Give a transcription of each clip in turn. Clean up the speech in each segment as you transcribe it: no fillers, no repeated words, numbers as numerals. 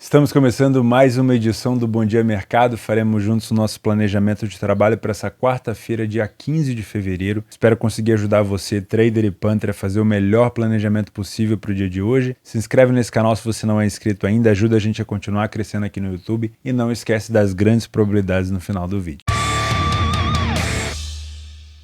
Estamos começando mais uma edição do Bom Dia Mercado. Faremos juntos o nosso planejamento de trabalho para essa quarta-feira, dia 15 de fevereiro. Espero conseguir ajudar você, trader e punter, a fazer o melhor planejamento possível para o dia de hoje. Se inscreve nesse canal se você não é inscrito ainda, ajuda a gente a continuar crescendo aqui no YouTube e não esquece das grandes probabilidades no final do vídeo.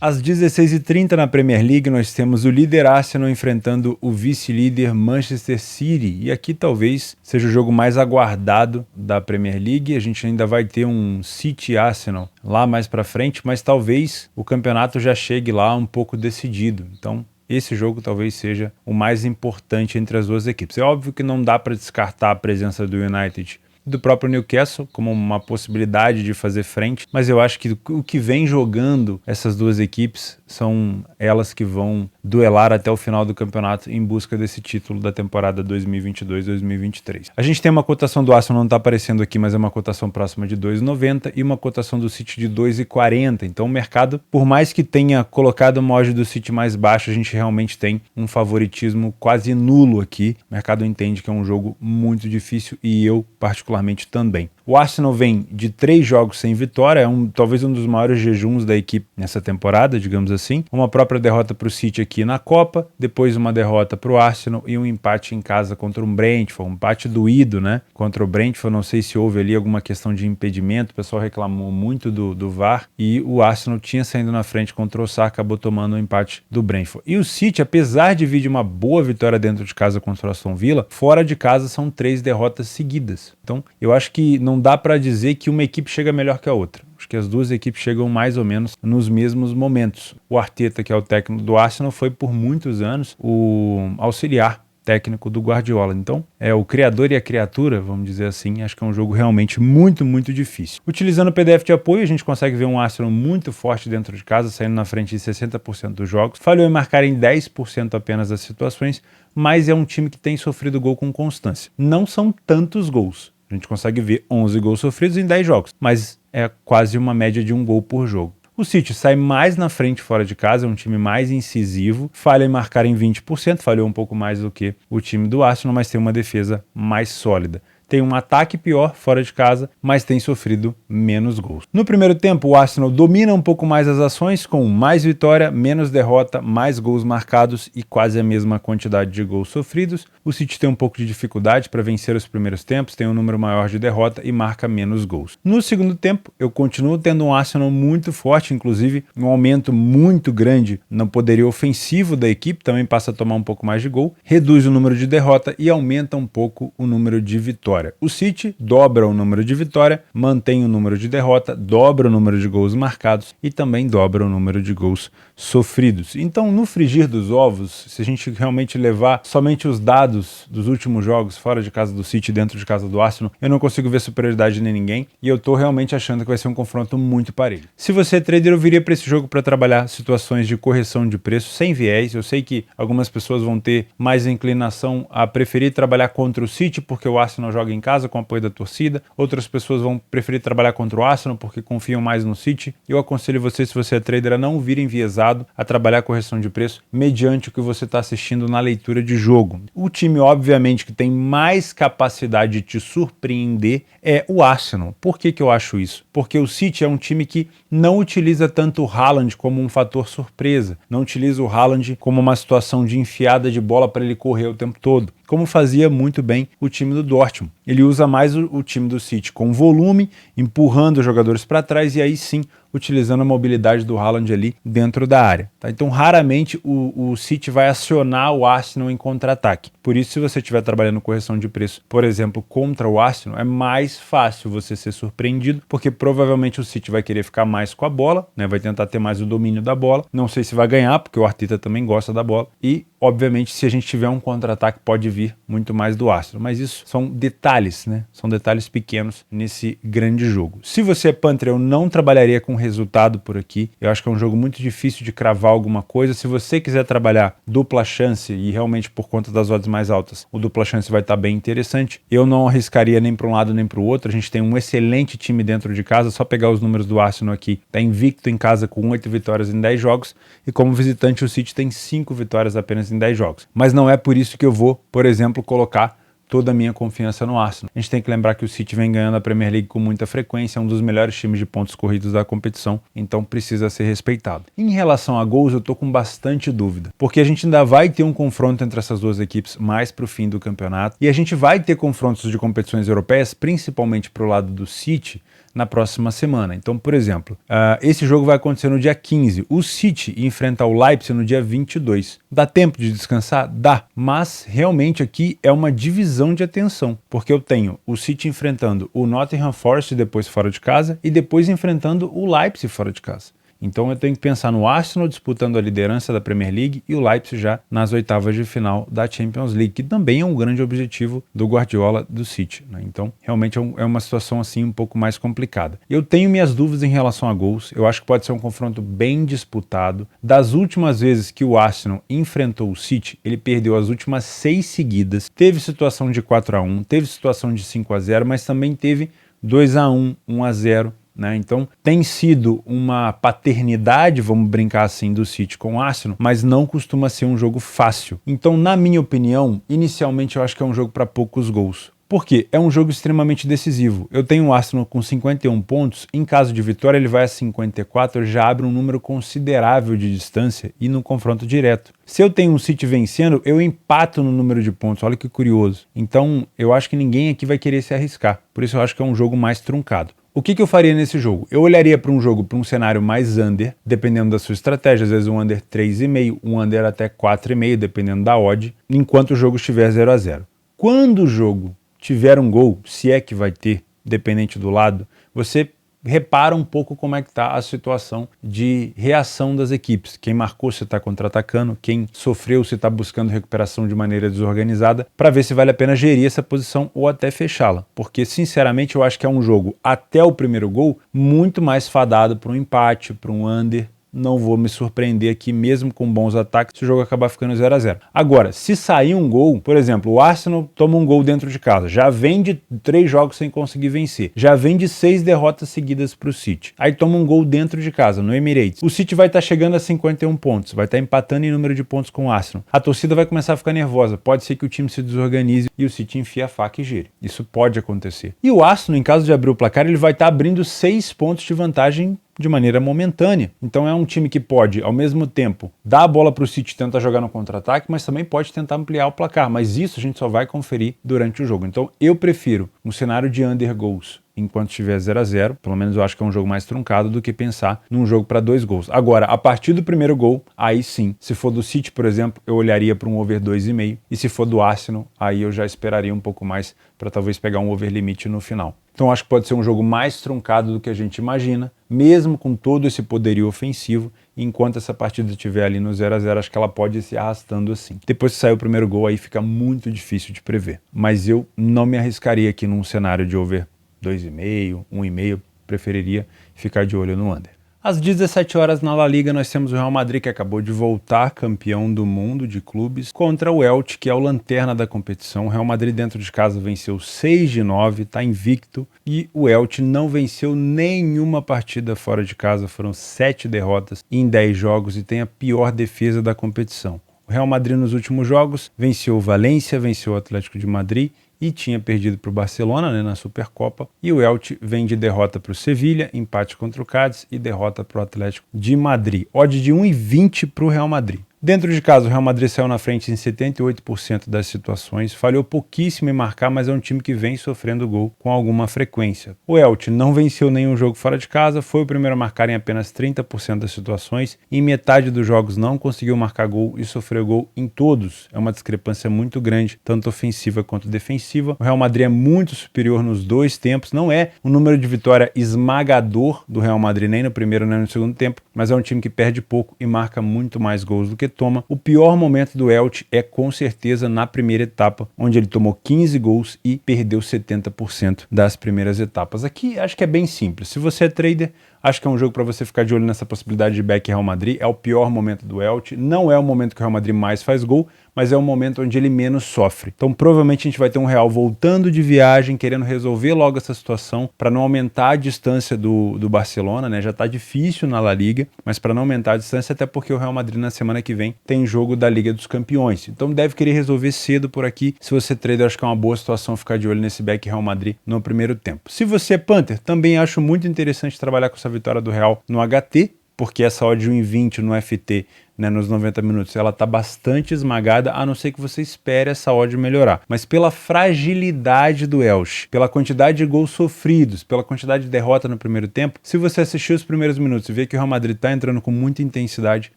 Às 16h30 na Premier League nós temos o líder Arsenal enfrentando o vice-líder Manchester City, e aqui talvez seja o jogo mais aguardado da Premier League. A gente ainda vai ter um City Arsenal lá mais para frente, mas talvez o campeonato já chegue lá um pouco decidido. Então esse jogo talvez seja o mais importante entre as duas equipes. É óbvio que não dá para descartar a presença do United, do próprio Newcastle, como uma possibilidade de fazer frente, mas eu acho que o que vem jogando essas duas equipes são elas que vão duelar até o final do campeonato em busca desse título da temporada 2022-2023. A gente tem uma cotação do Arsenal, não está aparecendo aqui, mas é uma cotação próxima de 2,90 e uma cotação do City de 2,40. Então o mercado, por mais que tenha colocado uma odd do City mais baixa, a gente realmente tem um favoritismo quase nulo aqui. O mercado entende que é um jogo muito difícil e eu particularmente também. O Arsenal vem de 3 jogos sem vitória, é talvez um dos maiores jejuns da equipe nessa temporada, digamos assim. Uma própria derrota para o City aqui na Copa, depois uma derrota para o Arsenal e um empate em casa contra o Brentford, um empate doído, né? Contra o Brentford, não sei se houve ali alguma questão de impedimento, o pessoal reclamou muito do VAR, e o Arsenal tinha saindo na frente contra o Osaka, acabou tomando o empate do Brentford. E o City, apesar de vir de uma boa vitória dentro de casa contra o Aston Villa, fora de casa são 3 derrotas seguidas. Então, eu acho que não dá para dizer que uma equipe chega melhor que a outra. Acho que as duas equipes chegam mais ou menos nos mesmos momentos. O Arteta, que é o técnico do Arsenal, foi por muitos anos o auxiliar técnico do Guardiola. Então, é o criador e a criatura, vamos dizer assim. Acho que é um jogo realmente muito, muito difícil. Utilizando o PDF de apoio, a gente consegue ver um Arsenal muito forte dentro de casa, saindo na frente em 60% dos jogos. Falhou em marcar em 10% apenas das situações, mas é um time que tem sofrido gol com constância. Não são tantos gols. A gente consegue ver 11 gols sofridos em 10 jogos, mas é quase uma média de 1 gol por jogo. O City sai mais na frente fora de casa, é um time mais incisivo, falha em marcar em 20%, falhou um pouco mais do que o time do Arsenal, mas tem uma defesa mais sólida. Tem um ataque pior fora de casa, mas tem sofrido menos gols. No primeiro tempo, o Arsenal domina um pouco mais as ações, com mais vitória, menos derrota, mais gols marcados e quase a mesma quantidade de gols sofridos. O City tem um pouco de dificuldade para vencer os primeiros tempos, tem um número maior de derrota e marca menos gols. No segundo tempo, eu continuo tendo um Arsenal muito forte, inclusive um aumento muito grande no poderio ofensivo da equipe, também passa a tomar um pouco mais de gol, reduz o número de derrota e aumenta um pouco o número de vitória. O City dobra o número de vitória, mantém o número de derrota, dobra o número de gols marcados e também dobra o número de gols sofridos. Então, no frigir dos ovos, se a gente realmente levar somente os dados dos últimos jogos fora de casa do City, dentro de casa do Arsenal, eu não consigo ver superioridade em ninguém e eu tô realmente achando que vai ser um confronto muito parelho. Se você é trader, eu viria para esse jogo para trabalhar situações de correção de preço sem viés. Eu sei que algumas pessoas vão ter mais inclinação a preferir trabalhar contra o City porque o Arsenal joga em casa com o apoio da torcida, outras pessoas vão preferir trabalhar contra o Arsenal porque confiam mais no City. Eu aconselho você, se você é trader, a não vir enviesado a trabalhar a correção de preço mediante o que você está assistindo na leitura de jogo. O time, obviamente, que tem mais capacidade de te surpreender é o Arsenal. Por que eu acho isso? Porque o City é um time que não utiliza tanto o Haaland como um fator surpresa, não utiliza o Haaland como uma situação de enfiada de bola para ele correr o tempo todo, como fazia muito bem o time do Dortmund. Ele usa mais o time do City com volume, empurrando os jogadores para trás e aí sim utilizando a mobilidade do Haaland ali dentro da área. Tá? Então raramente o City vai acionar o Arsenal em contra-ataque. Por isso, se você estiver trabalhando correção de preço, por exemplo, contra o Arsenal, é mais fácil você ser surpreendido, porque provavelmente o City vai querer ficar mais com a bola, né? Vai tentar ter mais o domínio da bola. Não sei se vai ganhar, porque o Arteta também gosta da bola. E, obviamente, se a gente tiver um contra-ataque, pode vir muito mais do Arsenal. Mas isso são detalhes, né? São detalhes pequenos nesse grande jogo. Se você é punter, eu não trabalharia com resultado por aqui. Eu acho que é um jogo muito difícil de cravar alguma coisa. Se você quiser trabalhar dupla chance, e realmente por conta das odds mais altas, o dupla chance vai estar bem interessante. Eu não arriscaria nem para um lado nem para o outro. A gente tem um excelente time dentro de casa. Só pegar os números do Arsenal aqui. Está invicto em casa com 8 vitórias em 10 jogos. E como visitante, o City tem 5 vitórias apenas em 10 jogos. Mas não é por isso que eu vou, por exemplo, colocar toda a minha confiança no Arsenal. A gente tem que lembrar que o City vem ganhando a Premier League com muita frequência, é um dos melhores times de pontos corridos da competição, então precisa ser respeitado. Em relação a gols, eu tô com bastante dúvida, porque a gente ainda vai ter um confronto entre essas duas equipes mais pro fim do campeonato, e a gente vai ter confrontos de competições europeias, principalmente pro lado do City, na próxima semana. Então, por exemplo, esse jogo vai acontecer no dia 15. O City enfrenta o Leipzig no dia 22. Dá tempo de descansar? Dá. Mas, realmente, aqui é uma divisão de atenção. Porque eu tenho o City enfrentando o Nottingham Forest depois fora de casa e depois enfrentando o Leipzig fora de casa. Então eu tenho que pensar no Arsenal disputando a liderança da Premier League e o Leipzig já nas oitavas de final da Champions League, que também é um grande objetivo do Guardiola do City, né? Então realmente é uma situação assim um pouco mais complicada. Eu tenho minhas dúvidas em relação a gols, eu acho que pode ser um confronto bem disputado. Das últimas vezes que o Arsenal enfrentou o City, ele perdeu as últimas 6 seguidas, teve situação de 4-1, teve situação de 5-0, mas também teve 2-1, 1-0, né? Então tem sido uma paternidade, vamos brincar assim, do City com o Arsenal, mas não costuma ser um jogo fácil. Então, na minha opinião, inicialmente eu acho que é um jogo para poucos gols. Por quê? É um jogo extremamente decisivo. Eu tenho o Arsenal com 51 pontos, em caso de vitória ele vai a 54, já abre um número considerável de distância e no confronto direto. Se eu tenho um City vencendo, eu empato no número de pontos, olha que curioso. Então, eu acho que ninguém aqui vai querer se arriscar, por isso eu acho que é um jogo mais truncado. O que eu faria nesse jogo? Eu olharia para um jogo, para um cenário mais under, dependendo da sua estratégia, às vezes um under 3,5, um under até 4,5, dependendo da odd, enquanto o jogo estiver 0-0. Quando o jogo tiver um gol, se é que vai ter, dependente do lado, você repara um pouco como é que está a situação de reação das equipes. Quem marcou se está contra-atacando, quem sofreu se está buscando recuperação de maneira desorganizada, para ver se vale a pena gerir essa posição ou até fechá-la. Porque, sinceramente, eu acho que é um jogo, até o primeiro gol, muito mais fadado para um empate, para um under. Não vou me surpreender aqui, mesmo com bons ataques, se o jogo acabar ficando 0-0. Agora, se sair um gol, por exemplo, o Arsenal toma um gol dentro de casa, já vem de 3 jogos sem conseguir vencer, já vem de 6 derrotas seguidas para o City, aí toma um gol dentro de casa, no Emirates. O City vai estar chegando a 51 pontos, vai estar empatando em número de pontos com o Arsenal. A torcida vai começar a ficar nervosa, pode ser que o time se desorganize e o City enfie a faca e gire. Isso pode acontecer. E o Arsenal, em caso de abrir o placar, ele vai estar abrindo 6 pontos de vantagem de maneira momentânea. Então é um time que pode, ao mesmo tempo, dar a bola para o City e tentar jogar no contra-ataque, mas também pode tentar ampliar o placar. Mas isso a gente só vai conferir durante o jogo. Então eu prefiro um cenário de under goals enquanto estiver 0-0, pelo menos eu acho que é um jogo mais truncado do que pensar num jogo para 2 gols. Agora, a partir do primeiro gol, aí sim, se for do City, por exemplo, eu olharia para um over 2,5, e se for do Arsenal, aí eu já esperaria um pouco mais para talvez pegar um over limite no final. Então acho que pode ser um jogo mais truncado do que a gente imagina, mesmo com todo esse poderio ofensivo, enquanto essa partida estiver ali no 0-0, acho que ela pode ir se arrastando assim. Depois que sair o primeiro gol, aí fica muito difícil de prever. Mas eu não me arriscaria aqui num cenário de over 2,5, 1,5, preferiria ficar de olho no under. Às 17 horas na La Liga nós temos o Real Madrid, que acabou de voltar campeão do mundo de clubes, contra o Elche, que é o lanterna da competição. O Real Madrid dentro de casa venceu 6-9, está invicto, e o Elche não venceu nenhuma partida fora de casa, foram 7 derrotas em 10 jogos e tem a pior defesa da competição. O Real Madrid nos últimos jogos venceu o Valência, venceu o Atlético de Madrid e tinha perdido para o Barcelona, né, na Supercopa, e o Elche vem de derrota para o Sevilha, empate contra o Cádiz e derrota para o Atlético de Madrid. Odd de 1,20 para o Real Madrid. Dentro de casa, o Real Madrid saiu na frente em 78% das situações, falhou pouquíssimo em marcar, mas é um time que vem sofrendo gol com alguma frequência. O Elche não venceu nenhum jogo fora de casa, foi o primeiro a marcar em apenas 30% das situações, em metade dos jogos não conseguiu marcar gol e sofreu gol em todos. É uma discrepância muito grande, tanto ofensiva quanto defensiva. O Real Madrid é muito superior nos 2 tempos, não é um número de vitória esmagador do Real Madrid nem no primeiro nem no segundo tempo, mas é um time que perde pouco e marca muito mais gols do que toma. O pior momento do Elche é com certeza na primeira etapa, onde ele tomou 15 gols e perdeu 70% das primeiras etapas. Aqui acho que é bem simples. Se você é trader, acho que é um jogo para você ficar de olho nessa possibilidade de back Real Madrid. É o pior momento do Elche, não é o momento que o Real Madrid mais faz gol, mas é um momento onde ele menos sofre. Então provavelmente a gente vai ter um Real voltando de viagem, querendo resolver logo essa situação para não aumentar a distância do Barcelona, né? Já está difícil na La Liga, mas para não aumentar a distância, até porque o Real Madrid na semana que vem tem jogo da Liga dos Campeões. Então deve querer resolver cedo por aqui. Se você trader, acho que é uma boa situação ficar de olho nesse back Real Madrid no primeiro tempo. Se você é Panther, também acho muito interessante trabalhar com essa vitória do Real no HT, porque essa odd de 1,20 no FT, né, nos 90 minutos, ela está bastante esmagada, a não ser que você espere essa odd melhorar. Mas pela fragilidade do Elche, pela quantidade de gols sofridos, pela quantidade de derrota no primeiro tempo, se você assistir os primeiros minutos e ver que o Real Madrid está entrando com muita intensidade,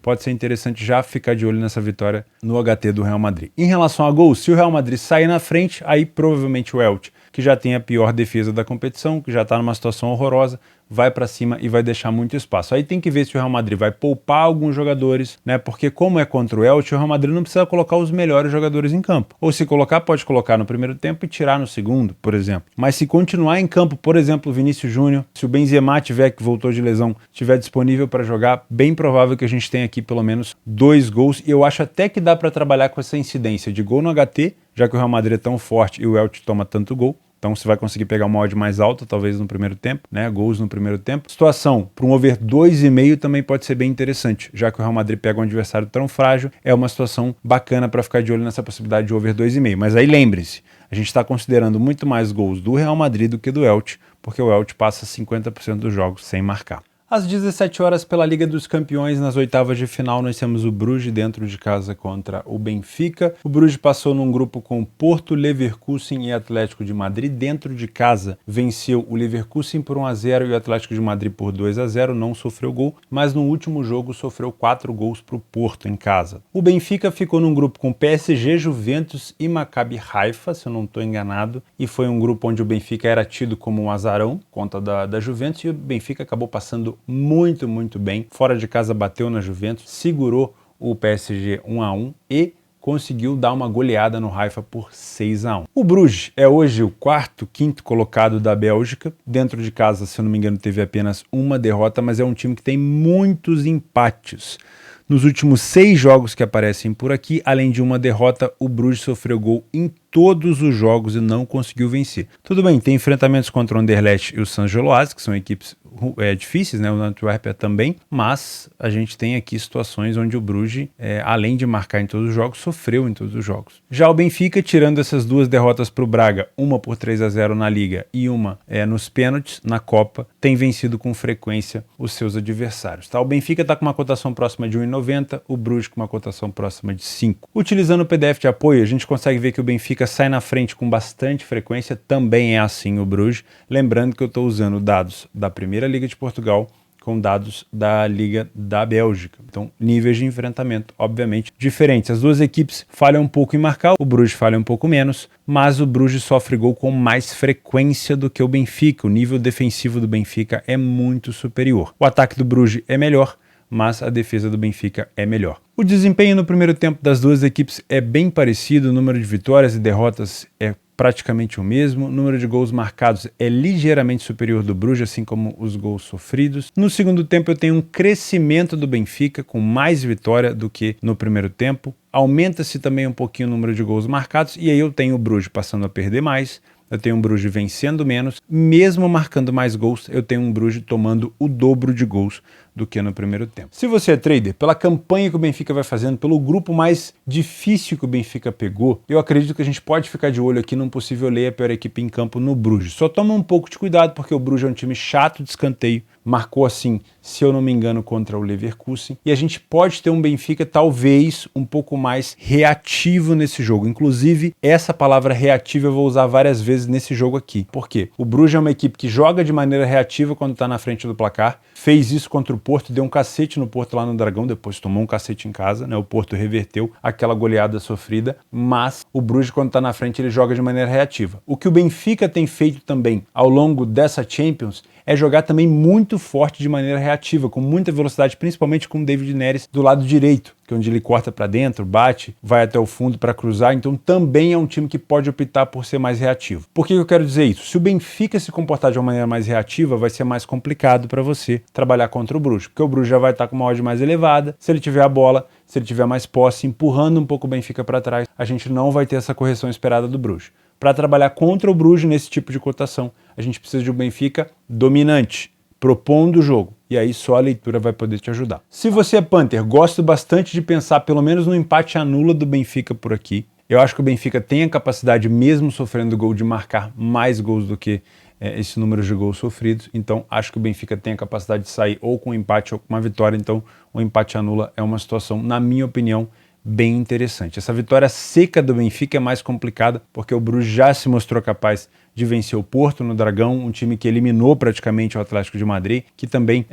pode ser interessante já ficar de olho nessa vitória no HT do Real Madrid. Em relação a gols, se o Real Madrid sair na frente, aí provavelmente o Elche, que já tem a pior defesa da competição, que já está numa situação horrorosa, vai para cima e vai deixar muito espaço. Aí tem que ver se o Real Madrid vai poupar alguns jogadores, né? Porque como é contra o Elche, o Real Madrid não precisa colocar os melhores jogadores em campo. Ou se colocar, pode colocar no primeiro tempo e tirar no segundo, por exemplo. Mas se continuar em campo, por exemplo, o Vinícius Júnior, se o Benzema tiver, que voltou de lesão, estiver disponível para jogar, bem provável que a gente tenha aqui pelo menos 2 gols. E eu acho até que dá para trabalhar com essa incidência de gol no HT, já que o Real Madrid é tão forte e o Elche toma tanto gol. Então você vai conseguir pegar uma odd mais alta, talvez no primeiro tempo, né? Gols no primeiro tempo. Situação para um over 2,5 também pode ser bem interessante, já que o Real Madrid pega um adversário tão frágil, é uma situação bacana para ficar de olho nessa possibilidade de over 2,5. Mas aí lembre-se, a gente está considerando muito mais gols do Real Madrid do que do Elche, porque o Elche passa 50% dos jogos sem marcar. Às 17 horas, pela Liga dos Campeões, nas oitavas de final, nós temos o Bruges dentro de casa contra o Benfica. O Bruges passou num grupo com Porto, Leverkusen e Atlético de Madrid. Dentro de casa, venceu o Leverkusen por 1-0 e o Atlético de Madrid por 2-0, não sofreu gol, mas no último jogo sofreu 4 gols para o Porto em casa. O Benfica ficou num grupo com PSG, Juventus e Maccabi Haifa, se eu não estou enganado, e foi um grupo onde o Benfica era tido como um azarão, conta da Juventus, e o Benfica acabou passando muito bem. Fora de casa bateu na Juventus, segurou o PSG 1-1 e conseguiu dar uma goleada no Haifa por 6-1. O Bruges é hoje o quinto colocado da Bélgica. Dentro de casa, se eu não me engano, teve apenas uma derrota, mas é um time que tem muitos empates. Nos últimos 6 jogos que aparecem por aqui, além de uma derrota, o Bruges sofreu gol em todos os jogos e não conseguiu vencer. Tudo bem, tem enfrentamentos contra o Anderlecht e o Saint-Gilloise, que são equipes difíceis, né? O Antwerpia também, mas a gente tem aqui situações onde o Bruges, além de marcar em todos os jogos, sofreu em todos os jogos. Já o Benfica, tirando essas 2 derrotas para o Braga, uma por 3-0 na Liga e uma nos pênaltis, na Copa, tem vencido com frequência os seus adversários. Tá? O Benfica está com uma cotação próxima de 1,90, o Bruges com uma cotação próxima de 5. Utilizando o PDF de apoio, a gente consegue ver que o Benfica sai na frente com bastante frequência, também é assim o Bruges. Lembrando que eu estou usando dados da Primeira Liga de Portugal com dados da Liga da Bélgica. Então, níveis de enfrentamento, obviamente, diferentes. As duas equipes falham um pouco em marcar, o Bruges falha um pouco menos, mas o Bruges sofre gol com mais frequência do que o Benfica. O nível defensivo do Benfica é muito superior. O ataque do Bruges é melhor, mas a defesa do Benfica é melhor. O desempenho no primeiro tempo das duas equipes é bem parecido, o número de vitórias e derrotas é praticamente o mesmo, o número de gols marcados é ligeiramente superior do Bruges, assim como os gols sofridos. No segundo tempo eu tenho um crescimento do Benfica, com mais vitória do que no primeiro tempo. Aumenta-se também um pouquinho o número de gols marcados, e aí eu tenho o Bruges passando a perder mais, eu tenho um Bruges vencendo menos, mesmo marcando mais gols, eu tenho um Bruges tomando o dobro de gols do que no primeiro tempo. Se você é trader, pela campanha que o Benfica vai fazendo, pelo grupo mais difícil que o Benfica pegou, eu acredito que a gente pode ficar de olho aqui num possível lei a pior equipe em campo no Bruges. Só toma um pouco de cuidado, porque o Bruges é um time chato de escanteio, marcou assim, se eu não me engano, contra o Leverkusen, e a gente pode ter um Benfica talvez um pouco mais reativo nesse jogo. Inclusive, essa palavra reativa eu vou usar várias vezes nesse jogo aqui. Por quê? O Bruges é uma equipe que joga de maneira reativa quando está na frente do placar, fez isso contra o Porto, deu um cacete no Porto lá no Dragão, depois tomou um cacete em casa, né? O Porto reverteu aquela goleada sofrida, mas o Bruges, quando está na frente, ele joga de maneira reativa. O que o Benfica tem feito também ao longo dessa Champions é jogar também muito forte de maneira reativa, com muita velocidade, principalmente com o David Neres do lado direito, que é onde ele corta para dentro, bate, vai até o fundo para cruzar, então também é um time que pode optar por ser mais reativo. Por que eu quero dizer isso? Se o Benfica se comportar de uma maneira mais reativa, vai ser mais complicado para você trabalhar contra o Bruges. Bruges, porque o Bruges já vai estar com uma odd mais elevada, se ele tiver a bola, se ele tiver mais posse, empurrando um pouco o Benfica para trás, a gente não vai ter essa correção esperada do Bruges. Para trabalhar contra o Bruges nesse tipo de cotação, a gente precisa de um Benfica dominante, propondo o jogo, e aí só a leitura vai poder te ajudar. Se você é Panther, gosto bastante de pensar pelo menos no empate anula do Benfica por aqui. Eu acho que o Benfica tem a capacidade, mesmo sofrendo gol, de marcar mais gols do que esse número de gols sofridos. Então, acho que o Benfica tem a capacidade de sair ou com um empate ou com uma vitória. Então, o empate anula é uma situação, na minha opinião, bem interessante. Essa vitória seca do Benfica é mais complicada, porque o Bruges já se mostrou capaz de vencer o Porto no Dragão, um time que eliminou praticamente o Atlético de Madrid, que também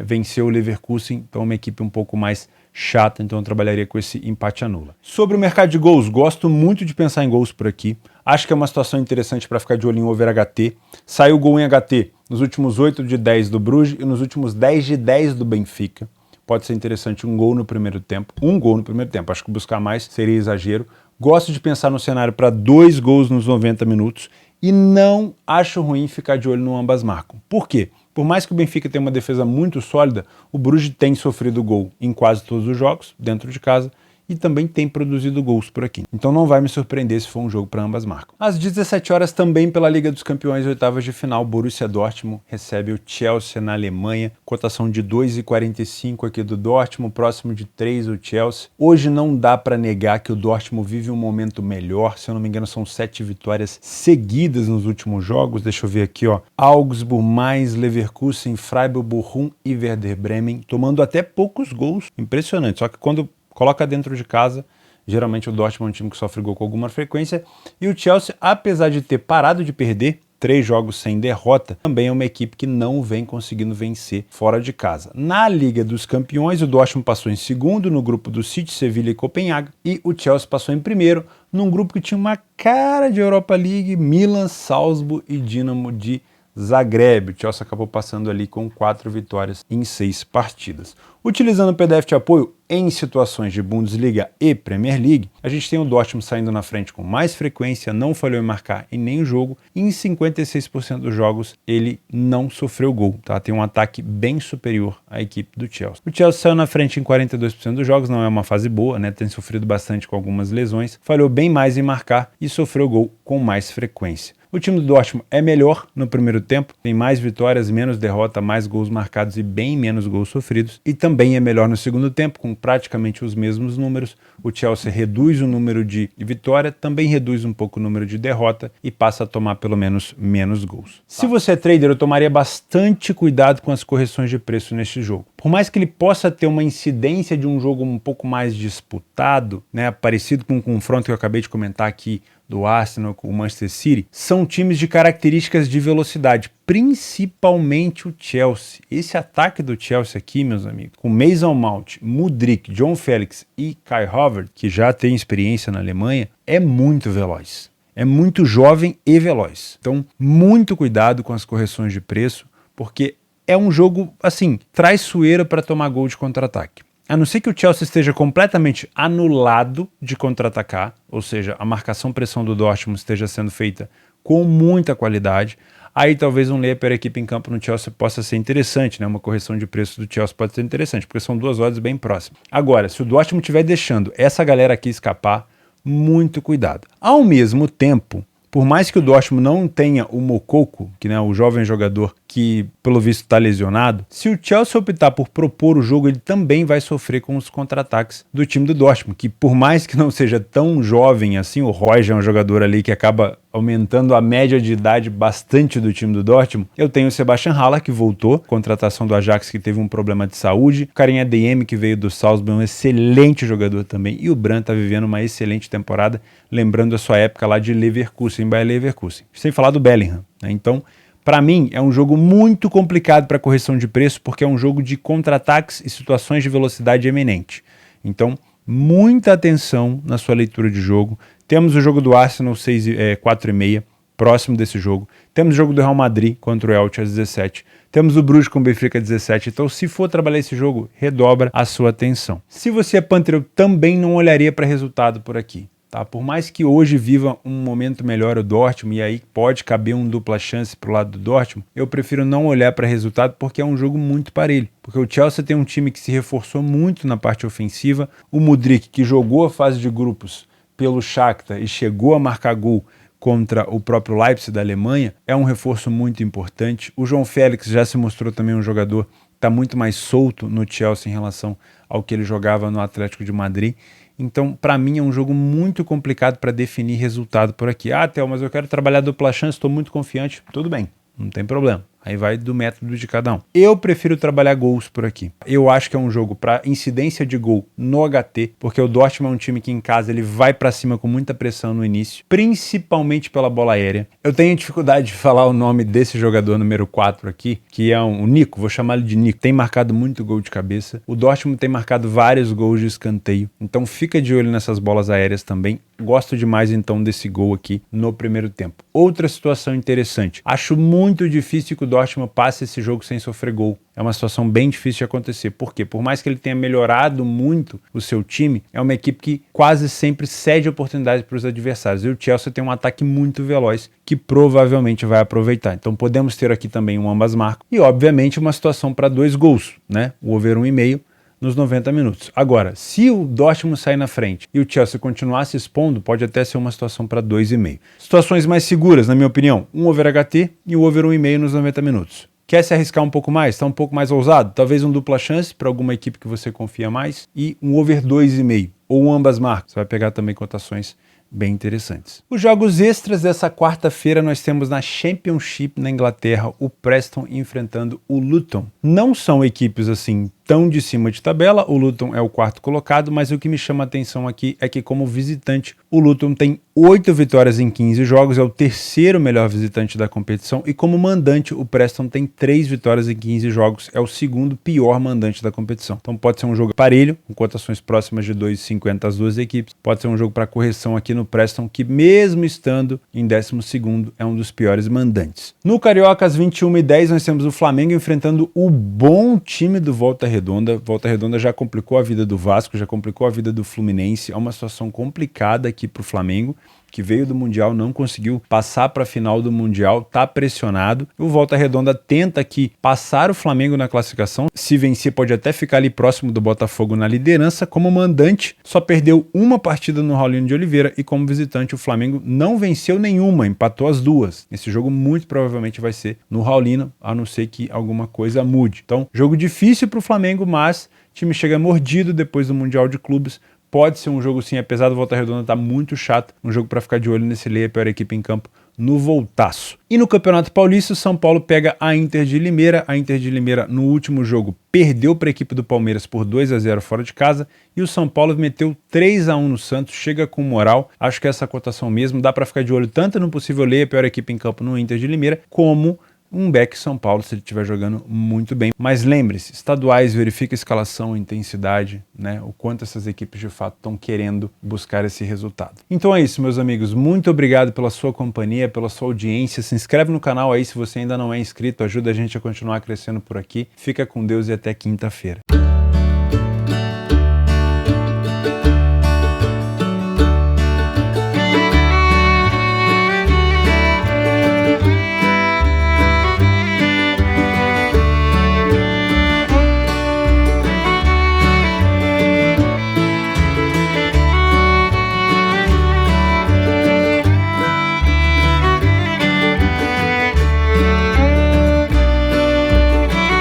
venceu o Leverkusen, então é uma equipe um pouco mais chata, então eu trabalharia com esse empate anula. Sobre o mercado de gols, gosto muito de pensar em gols por aqui. Acho que é uma situação interessante para ficar de olho em over HT. Saiu gol em HT nos últimos 8 de 10 do Bruges e nos últimos 10 de 10 do Benfica. Pode ser interessante um gol no primeiro tempo. Um gol no primeiro tempo. Acho que buscar mais seria exagero. Gosto de pensar no cenário para 2 gols nos 90 minutos e não acho ruim ficar de olho no ambas marcam. Por quê? Por mais que o Benfica tenha uma defesa muito sólida, o Bruges tem sofrido gol em quase todos os jogos, dentro de casa, e também tem produzido gols por aqui. Então não vai me surpreender se for um jogo para ambas marcas. Às 17 horas também pela Liga dos Campeões, oitavas de final, Borussia Dortmund recebe o Chelsea na Alemanha, cotação de 2,45 aqui do Dortmund, próximo de 3 o Chelsea. Hoje não dá para negar que o Dortmund vive um momento melhor, se eu não me engano são 7 vitórias seguidas nos últimos jogos, deixa eu ver aqui, ó, Augsburg, Mainz, Leverkusen, Freiburg, Bochum e Werder Bremen, tomando até poucos gols, impressionante, só que quando coloca dentro de casa, geralmente o Dortmund é um time que sofre gol com alguma frequência, e o Chelsea, apesar de ter parado de perder 3 jogos sem derrota, também é uma equipe que não vem conseguindo vencer fora de casa. Na Liga dos Campeões, o Dortmund passou em segundo no grupo do City, Sevilha e Copenhague, e o Chelsea passou em primeiro num grupo que tinha uma cara de Europa League, Milan, Salzburg e Dinamo de Zagreb. O Chelsea acabou passando ali com 4 vitórias em 6 partidas. Utilizando o PDF de apoio em situações de Bundesliga e Premier League, a gente tem o Dortmund saindo na frente com mais frequência, não falhou em marcar em nenhum jogo, e em 56% dos jogos ele não sofreu gol, tá? Tem um ataque bem superior à equipe do Chelsea. O Chelsea saiu na frente em 42% dos jogos, não é uma fase boa, né? Tem sofrido bastante com algumas lesões, falhou bem mais em marcar e sofreu gol com mais frequência. O time do Dortmund é melhor no primeiro tempo, tem mais vitórias, menos derrota, mais gols marcados e bem menos gols sofridos. E também é melhor no segundo tempo, com praticamente os mesmos números. O Chelsea reduz o número de vitória, também reduz um pouco o número de derrota e passa a tomar pelo menos menos gols. Se você é trader, eu tomaria bastante cuidado com as correções de preço neste jogo. Por mais que ele possa ter uma incidência de um jogo um pouco mais disputado, né, parecido com o confronto que eu acabei de comentar aqui do Arsenal com o Manchester City, são times de características de velocidade, principalmente o Chelsea. Esse ataque do Chelsea aqui, meus amigos, com Mason Mount, Mudryk, John Felix e Kai Havertz, que já tem experiência na Alemanha, é muito veloz. É muito jovem e veloz. Então, muito cuidado com as correções de preço, porque é um jogo, assim, traiçoeiro para tomar gol de contra-ataque. A não ser que o Chelsea esteja completamente anulado de contra-atacar, ou seja, a marcação-pressão do Dortmund esteja sendo feita com muita qualidade, aí talvez um layer per equipe em campo no Chelsea possa ser interessante, né? Uma correção de preço do Chelsea pode ser interessante, porque são 2 odds bem próximas. Agora, se o Dortmund estiver deixando essa galera aqui escapar, muito cuidado. Ao mesmo tempo, por mais que o Dortmund não tenha o Moukoko, que é o jovem jogador que, pelo visto, está lesionado, se o Chelsea optar por propor o jogo, ele também vai sofrer com os contra-ataques do time do Dortmund, que por mais que não seja tão jovem assim, o Royce é um jogador ali que acaba aumentando a média de idade bastante do time do Dortmund. Eu tenho o Sebastian Haller, que voltou, contratação do Ajax, que teve um problema de saúde, o Karim Adeyemi, que veio do Salzburg, um excelente jogador também, e o Brandt está vivendo uma excelente temporada, lembrando a sua época lá de Leverkusen, Bayer Leverkusen, sem falar do Bellingham, né? Então, para mim, é um jogo muito complicado para correção de preço, porque é um jogo de contra-ataques e situações de velocidade eminente. Então, muita atenção na sua leitura de jogo. Temos o jogo do Arsenal 4,5, próximo desse jogo. Temos o jogo do Real Madrid contra o Elche às 17. Temos o Bruges com o Benfica às 17. Então, se for trabalhar esse jogo, redobra a sua atenção. Se você é Panther, eu também não olharia para resultado por aqui. tá? Por mais que hoje viva um momento melhor o Dortmund, e aí pode caber um dupla chance pro lado do Dortmund, eu prefiro não olhar para resultado porque é um jogo muito parelho. Porque o Chelsea tem um time que se reforçou muito na parte ofensiva, o Mudryk, que jogou a fase de grupos pelo Shakhtar e chegou a marcar gol contra o próprio Leipzig da Alemanha, é um reforço muito importante. O João Félix já se mostrou também um jogador que está muito mais solto no Chelsea em relação ao que ele jogava no Atlético de Madrid. Então, para mim, é um jogo muito complicado para definir resultado por aqui. Ah, Theo, mas eu quero trabalhar dupla chance, estou muito confiante. Tudo bem, não tem problema. Aí vai do método de cada um. Eu prefiro trabalhar gols por aqui. Eu acho que é um jogo para incidência de gol no HT, porque o Dortmund é um time que em casa ele vai para cima com muita pressão no início, principalmente pela bola aérea. Eu tenho dificuldade de falar o nome desse jogador número 4 aqui, que é o Nico, vou chamar ele de Nico. Tem marcado muito gol de cabeça. O Dortmund tem marcado vários gols de escanteio. Então fica de olho nessas bolas aéreas também. Gosto demais então desse gol aqui no primeiro tempo. Outra situação interessante. Acho muito difícil que o Dortmund passe esse jogo sem sofrer gol. É uma situação bem difícil de acontecer. Por quê? Por mais que ele tenha melhorado muito o seu time, é uma equipe que quase sempre cede oportunidades para os adversários. E o Chelsea tem um ataque muito veloz que provavelmente vai aproveitar. Então podemos ter aqui também um ambas marcam. E obviamente uma situação para 2 gols, né? O over 1,5 nos 90 minutos. Agora, se o Dortmund sair na frente e o Chelsea continuar se expondo, pode até ser uma situação para 2,5. Situações mais seguras, na minha opinião, um over HT e o over 1,5 nos 90 minutos. Quer se arriscar um pouco mais? Está um pouco mais ousado? Talvez um dupla chance para alguma equipe que você confia mais e um over 2,5 ou um ambas marcas. Você vai pegar também cotações bem interessantes. Os jogos extras dessa quarta-feira nós temos na Championship na Inglaterra, o Preston enfrentando o Luton. Não são equipes assim tão de cima de tabela, o Luton é o 4º colocado, mas o que me chama a atenção aqui é que como visitante, o Luton tem 8 vitórias em 15 jogos, é o 3º melhor visitante da competição, e como mandante, o Preston tem 3 vitórias em 15 jogos, é o 2º pior mandante da competição. Então pode ser um jogo parelho, com cotações próximas de 2,50 as duas equipes, pode ser um jogo para correção aqui no Preston, que mesmo estando em 12º, é um dos piores mandantes. No Carioca, às 21h10, nós temos o Flamengo enfrentando o bom time do Volta Redonda. Volta Redonda já complicou a vida do Vasco, já complicou a vida do Fluminense. É uma situação complicada aqui para o Flamengo, que veio do Mundial, não conseguiu passar para a final do Mundial, tá pressionado. O Volta Redonda tenta aqui passar o Flamengo na classificação. Se vencer, pode até ficar ali próximo do Botafogo na liderança. Como mandante, só perdeu uma partida no Raulino de Oliveira e como visitante, o Flamengo não venceu nenhuma, empatou as 2. Esse jogo muito provavelmente vai ser no Raulino, a não ser que alguma coisa mude. Então, jogo difícil para o Flamengo, mas o time chega mordido depois do Mundial de Clubes. Pode ser um jogo sim, apesar do Volta Redonda estar muito chato, um jogo para ficar de olho nesse Leia, pior equipe em campo, no Voltaço. E no Campeonato Paulista, o São Paulo pega a Inter de Limeira. A Inter de Limeira, no último jogo, perdeu para a equipe do Palmeiras por 2-0 fora de casa. E o São Paulo meteu 3-1 no Santos, chega com moral. Acho que essa cotação mesmo dá para ficar de olho tanto no possível Leia, pior equipe em campo no Inter de Limeira, como um back São Paulo, se ele estiver jogando muito bem. Mas lembre-se, estaduais, verifica a escalação, intensidade, né? O quanto essas equipes de fato estão querendo buscar esse resultado. Então é isso, meus amigos. Muito obrigado pela sua companhia, pela sua audiência. Se inscreve no canal aí se você ainda não é inscrito. Ajuda a gente a continuar crescendo por aqui. Fica com Deus e até quinta-feira.